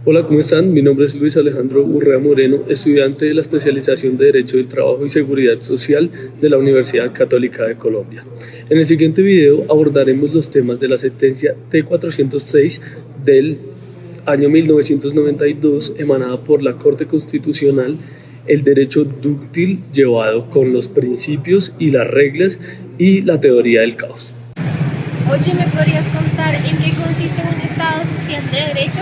Hola, ¿cómo están? Mi nombre es Luis Alejandro Urrea Moreno, estudiante de la especialización de Derecho del Trabajo y Seguridad Social de la Universidad Católica de Colombia. En el siguiente video abordaremos los temas de la sentencia T-406 del año 1992 emanada por la Corte Constitucional, el derecho dúctil llevado con los principios y las reglas y la teoría del caos. Oye, ¿me podrías contar en qué consiste un Estado social de derecho?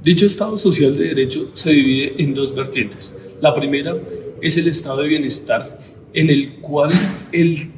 Dicho Estado social de derecho se divide en dos vertientes. La primera es el estado de bienestar, en el cual el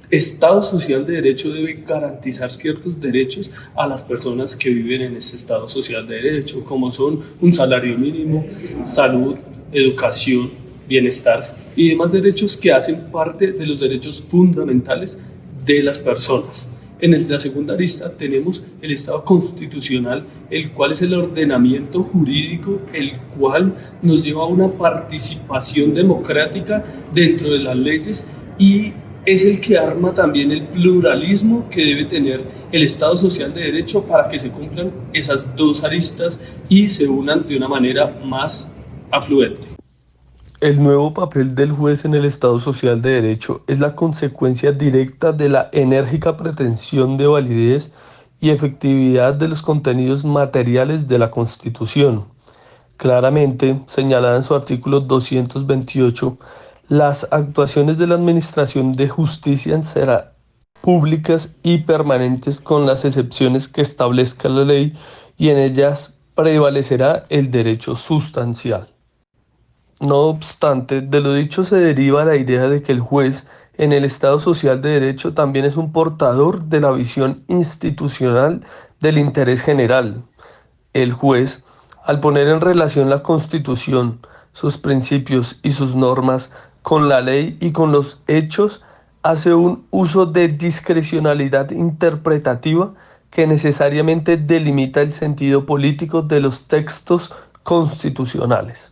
Estado social de derecho debe garantizar ciertos derechos a las personas que viven en ese Estado social de derecho, como son un salario mínimo, salud, educación, bienestar y demás derechos que hacen parte de los derechos fundamentales de las personas. En la segunda lista tenemos el Estado constitucional, el cual es el ordenamiento jurídico, el cual nos lleva a una participación democrática dentro de las leyes y es el que arma también el pluralismo que debe tener el Estado social de derecho para que se cumplan esas dos aristas y se unan de una manera más afluente. El nuevo papel del juez en el Estado social de derecho es la consecuencia directa de la enérgica pretensión de validez y efectividad de los contenidos materiales de la Constitución. Claramente, señalada en su artículo 228, las actuaciones de la Administración de Justicia serán públicas y permanentes con las excepciones que establezca la ley y en ellas prevalecerá el derecho sustancial. No obstante, de lo dicho se deriva la idea de que el juez en el Estado social de derecho también es un portador de la visión institucional del interés general. El juez, al poner en relación la Constitución, sus principios y sus normas con la ley y con los hechos, hace un uso de discrecionalidad interpretativa que necesariamente delimita el sentido político de los textos constitucionales.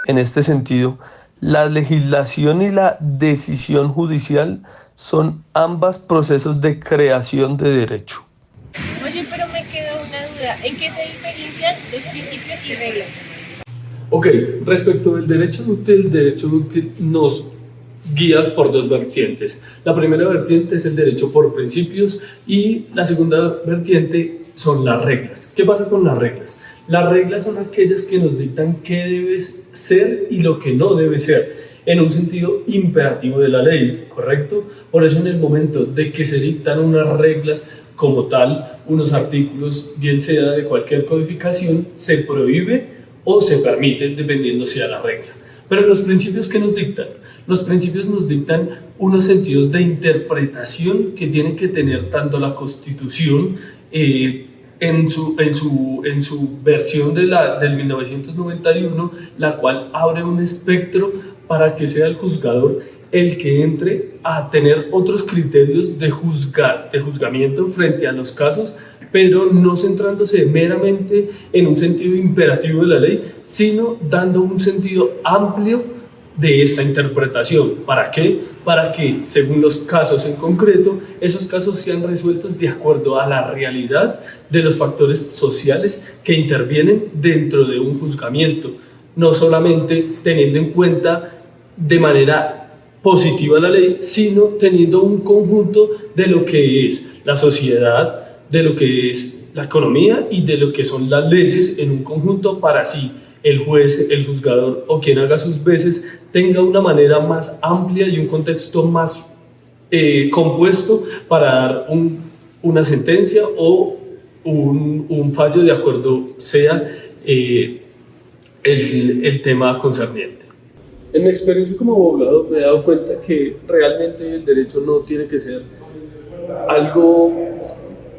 En este sentido, la legislación y la decisión judicial son ambas procesos de creación de derecho. Oye, pero me quedó una duda. ¿En qué se diferencian los principios y reglas? Ok, respecto del derecho dúctil nos guía por dos vertientes. La primera vertiente es el derecho por principios y la segunda vertiente son las reglas. ¿Qué pasa con las reglas? Las reglas son aquellas que nos dictan qué debe ser y lo que no debe ser, en un sentido imperativo de la ley, ¿correcto? Por eso en el momento de que se dictan unas reglas como tal, unos artículos, bien sea de cualquier codificación, se prohíbe o se permite, dependiendo sea la regla. Pero los principios que nos dictan, los principios nos dictan unos sentidos de interpretación que tiene que tener tanto la Constitución, en su versión del 1991, la cual abre un espectro para que sea el juzgador el que entre a tener otros criterios de juzgamiento frente a los casos, pero no centrándose meramente en un sentido imperativo de la ley, sino dando un sentido amplio de esta interpretación. ¿Para qué? Para que, según los casos en concreto, esos casos sean resueltos de acuerdo a la realidad de los factores sociales que intervienen dentro de un juzgamiento, no solamente teniendo en cuenta de manera positiva la ley, sino teniendo un conjunto de lo que es la sociedad, de lo que es la economía y de lo que son las leyes en un conjunto, para así el juez, el juzgador o quien haga sus veces tenga una manera más amplia y un contexto más compuesto para dar una sentencia o un fallo de acuerdo sea el tema concerniente. En mi experiencia como abogado me he dado cuenta que realmente el derecho no tiene que ser algo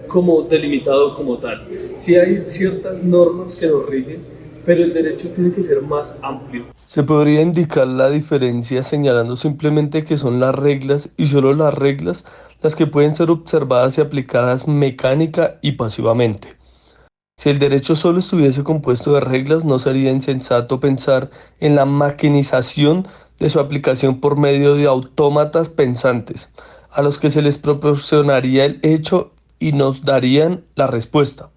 como delimitado como tal. Sí hay ciertas normas que nos rigen, pero el derecho tiene que ser más amplio. Se podría indicar la diferencia señalando simplemente que son las reglas y solo las reglas las que pueden ser observadas y aplicadas mecánica y pasivamente. Si el derecho solo estuviese compuesto de reglas, no sería insensato pensar en la maquinización de su aplicación por medio de autómatas pensantes, a los que se les proporcionaría el hecho y nos darían la respuesta.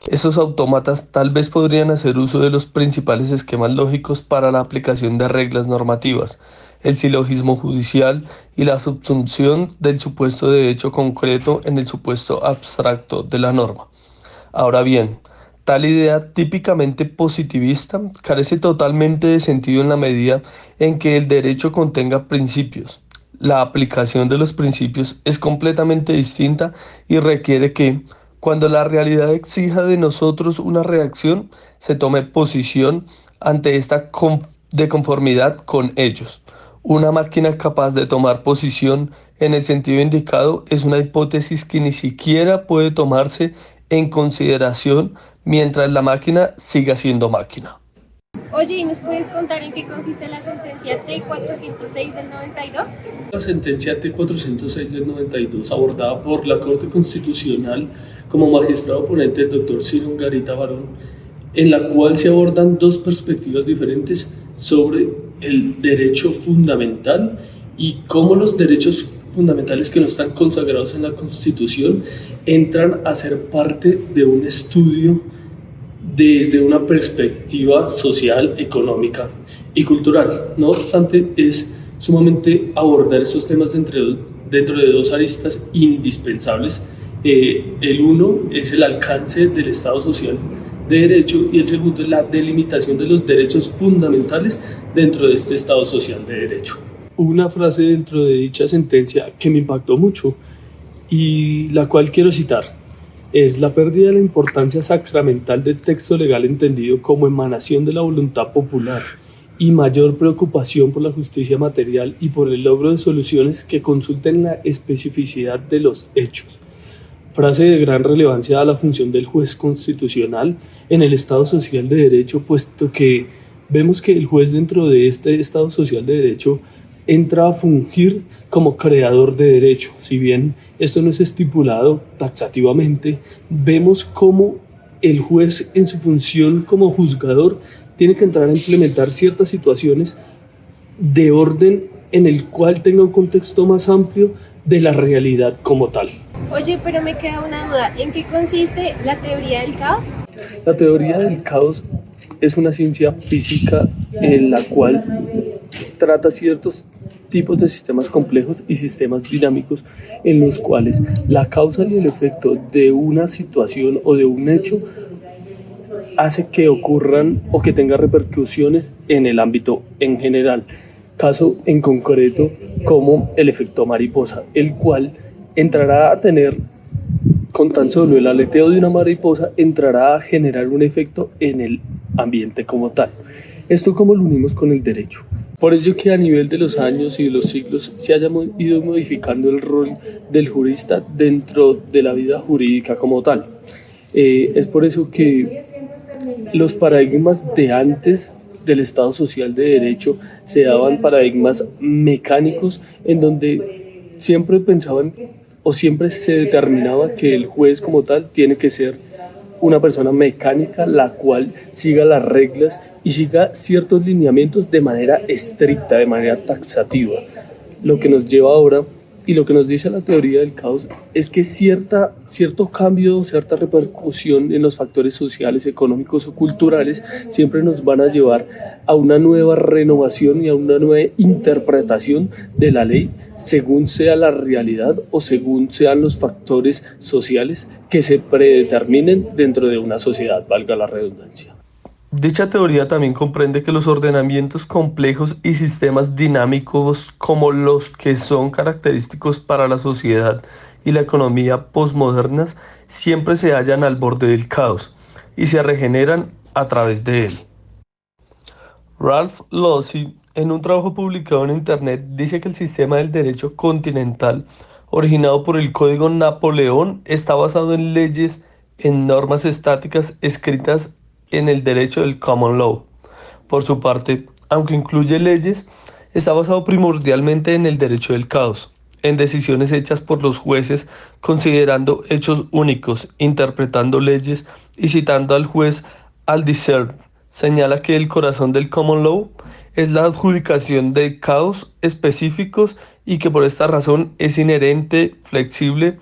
Esos autómatas tal vez podrían hacer uso de los principales esquemas lógicos para la aplicación de reglas normativas, el silogismo judicial y la subsunción del supuesto de hecho concreto en el supuesto abstracto de la norma. Ahora bien, tal idea típicamente positivista carece totalmente de sentido en la medida en que el derecho contenga principios. La aplicación de los principios es completamente distinta y requiere que, cuando la realidad exija de nosotros una reacción, se tome posición ante esta de conformidad con ellos. Una máquina capaz de tomar posición en el sentido indicado es una hipótesis que ni siquiera puede tomarse en consideración mientras la máquina siga siendo máquina. Oye, ¿y nos puedes contar en qué consiste la sentencia T406 del 92? La sentencia T406 del 92, abordada por la Corte Constitucional como magistrado ponente el doctor Ciro Garita Barón, en la cual se abordan dos perspectivas diferentes sobre el derecho fundamental y cómo los derechos fundamentales que no están consagrados en la Constitución entran a ser parte de un estudio desde una perspectiva social, económica y cultural. No obstante, es sumamente abordar estos temas dentro de dos aristas indispensables. El uno es el alcance del Estado social de derecho y el segundo es la delimitación de los derechos fundamentales dentro de este Estado social de derecho. Una frase dentro de dicha sentencia que me impactó mucho y la cual quiero citar es: la pérdida de la importancia sacramental del texto legal entendido como emanación de la voluntad popular y mayor preocupación por la justicia material y por el logro de soluciones que consulten la especificidad de los hechos. Frase de gran relevancia a la función del juez constitucional en el Estado social de derecho, puesto que vemos que el juez dentro de este Estado social de derecho entra a fungir como creador de derecho. Si bien esto no es estipulado taxativamente, vemos cómo el juez en su función como juzgador tiene que entrar a implementar ciertas situaciones de orden en el cual tenga un contexto más amplio de la realidad como tal. Oye, pero me queda una duda, ¿en qué consiste la teoría del caos? La teoría del caos es una ciencia física en la cual trata ciertos tipos de sistemas complejos y sistemas dinámicos en los cuales la causa y el efecto de una situación o de un hecho hace que ocurran o que tenga repercusiones en el ámbito en general. Caso en concreto como el efecto mariposa, el cual entrará a tener, con tan solo el aleteo de una mariposa, entrará a generar un efecto en el ambiente como tal. Esto como lo unimos con el derecho. Por ello que a nivel de los años y de los siglos se haya ido modificando el rol del jurista dentro de la vida jurídica como tal. Es por eso que los paradigmas de antes del Estado social de derecho se daban paradigmas mecánicos en donde siempre pensaban o siempre se determinaba que el juez como tal tiene que ser una persona mecánica la cual siga las reglas y siga ciertos lineamientos de manera estricta, de manera taxativa. Lo que nos lleva ahora y lo que nos dice la teoría del caos es que cierto cambio, cierta repercusión en los factores sociales, económicos o culturales siempre nos van a llevar a una nueva renovación y a una nueva interpretación de la ley según sea la realidad o según sean los factores sociales que se predeterminen dentro de una sociedad, valga la redundancia. Dicha teoría también comprende que los ordenamientos complejos y sistemas dinámicos como los que son característicos para la sociedad y la economía posmodernas siempre se hallan al borde del caos y se regeneran a través de él. Ralph Lossy, en un trabajo publicado en Internet, dice que el sistema del derecho continental, originado por el Código Napoleón, está basado en leyes, en normas estáticas escritas en el derecho del common law. Por su parte, aunque incluye leyes, está basado primordialmente en el derecho del caos, en decisiones hechas por los jueces considerando hechos únicos, interpretando leyes y citando al juez Althusser. Señala que el corazón del common law es la adjudicación de casos específicos y que por esta razón es inherente, flexible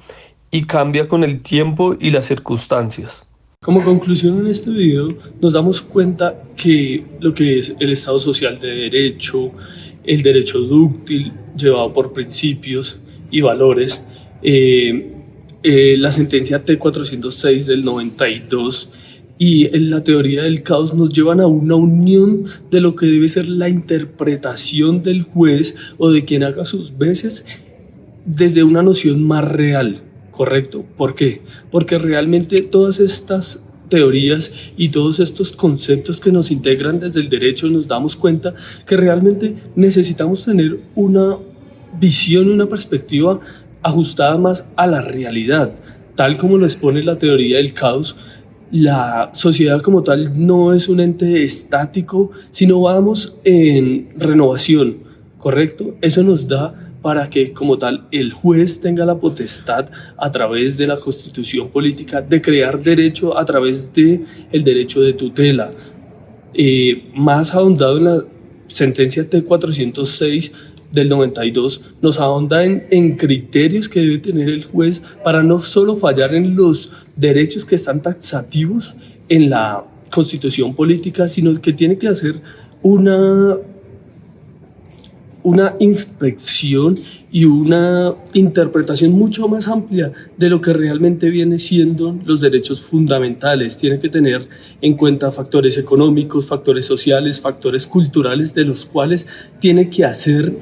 y cambia con el tiempo y las circunstancias. Como conclusión en este video, nos damos cuenta que lo que es el Estado social de derecho, el derecho dúctil llevado por principios y valores, la sentencia T406 del 92 y la teoría del caos nos llevan a una unión de lo que debe ser la interpretación del juez o de quien haga sus veces desde una noción más real, ¿correcto? ¿Por qué? Porque realmente todas estas teorías y todos estos conceptos que nos integran desde el derecho nos damos cuenta que realmente necesitamos tener una visión, una perspectiva ajustada más a la realidad, tal como lo expone la teoría del caos. La sociedad como tal no es un ente estático, sino vamos en renovación, ¿correcto? Eso nos da para que como tal el juez tenga la potestad a través de la constitución política de crear derecho a través del derecho de tutela. Más ahondado en la sentencia T406 del 92 nos ahonda en criterios que debe tener el juez para no solo fallar en los derechos que están taxativos en la constitución política, sino que tiene que hacer una inspección y una interpretación mucho más amplia de lo que realmente viene siendo los derechos fundamentales. Tiene que tener en cuenta factores económicos, factores sociales, factores culturales, de los cuales tiene que hacer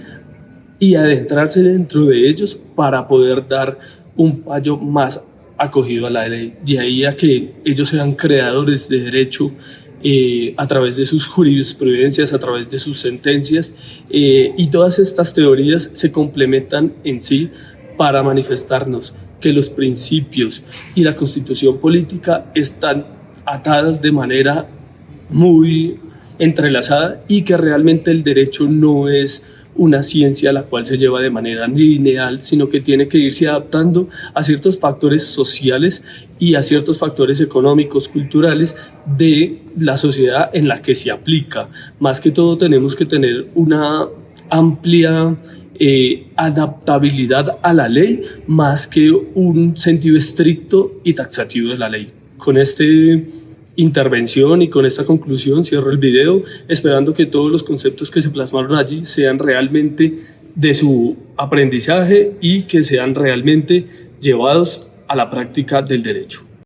y adentrarse dentro de ellos para poder dar un fallo más acogido a la ley. De ahí a que ellos sean creadores de derecho a través de sus jurisprudencias, a través de sus sentencias, y todas estas teorías se complementan en sí para manifestarnos que los principios y la constitución política están atadas de manera muy entrelazada y que realmente el derecho no es una ciencia la cual se lleva de manera lineal, sino que tiene que irse adaptando a ciertos factores sociales y a ciertos factores económicos, culturales de la sociedad en la que se aplica. Más que todo tenemos que tener una amplia adaptabilidad a la ley, más que un sentido estricto y taxativo de la ley. Con esta intervención y con esta conclusión cierro el video, esperando que todos los conceptos que se plasmaron allí sean realmente de su aprendizaje y que sean realmente llevados a la práctica del derecho.